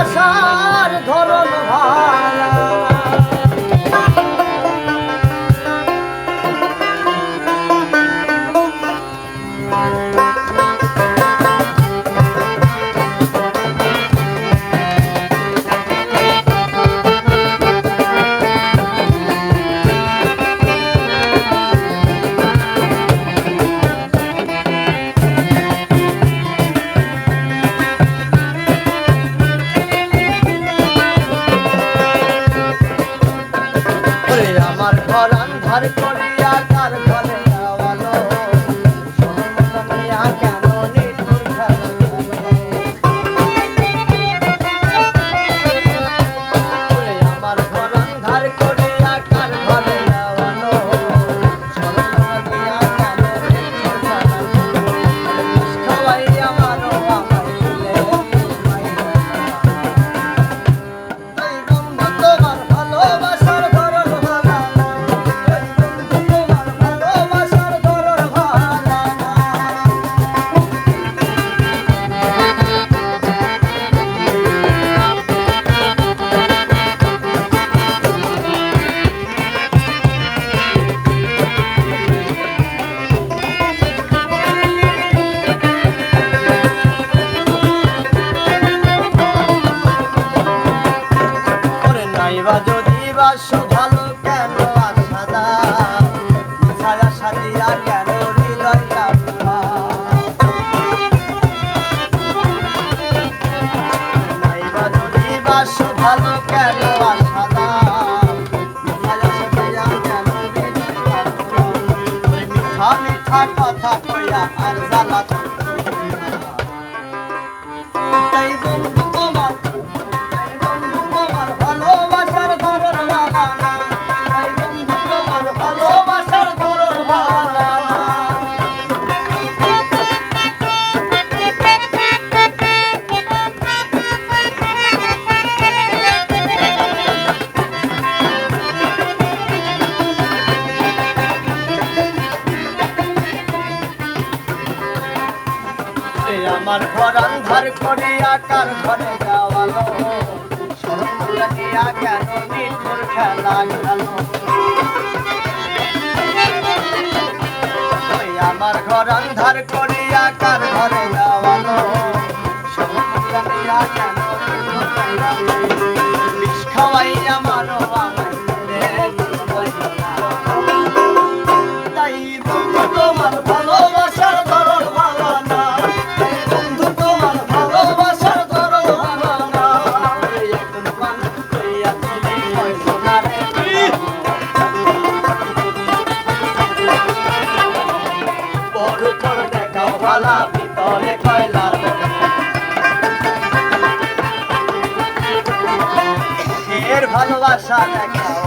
ভালোবাসার ধরন ভালা আমার ঘর আন্ধার করিয়া কার ঘরে যাওয়ালো সোনামিয়া কেন নিঠুর আমার ঘর আন্ধার করিয়া কার ঘরে যাওয়ালো সোনামিয়া কেন নিঠুর সবাই আমারও আমার দিলে বন্ধু তোমার ভালোবাসার যদি বাসো ভালো কেন আশাদা ছায়া সাদিয়া কেন হৃদয় নাইবা যদি বাসো ভালো কেন আশাদা ছায়া সাদিয়া কেন হৃদয় মিঠা মিঠা কথা কইয়া আর জ্বালা তাই বন্ধু তোমার ভালোবাসার ধরন ভালা তাই বন্ধু তোমার ভালোবাসার ধরন ভালা আমার ঘর আন্ধার করিয়া কার ঘরে যাওয়ালো সোনামিয়া কেন নিঠুর খেলা গেল আমার ঘর আন্ধার করিয়া কার ঘরে যাওয়ালো সোনামিয়া কেন বিষ খাওয়াই আমারও তাই বন্ধু তোমার ভালোবাসার ধরন ভালা না তাই বন্ধু তোমার ভালোবাসার ধরন ভালা না বড় বড় দেখাও ভালা ভিতরে কয়লা এর ভালোবাসা দেখাও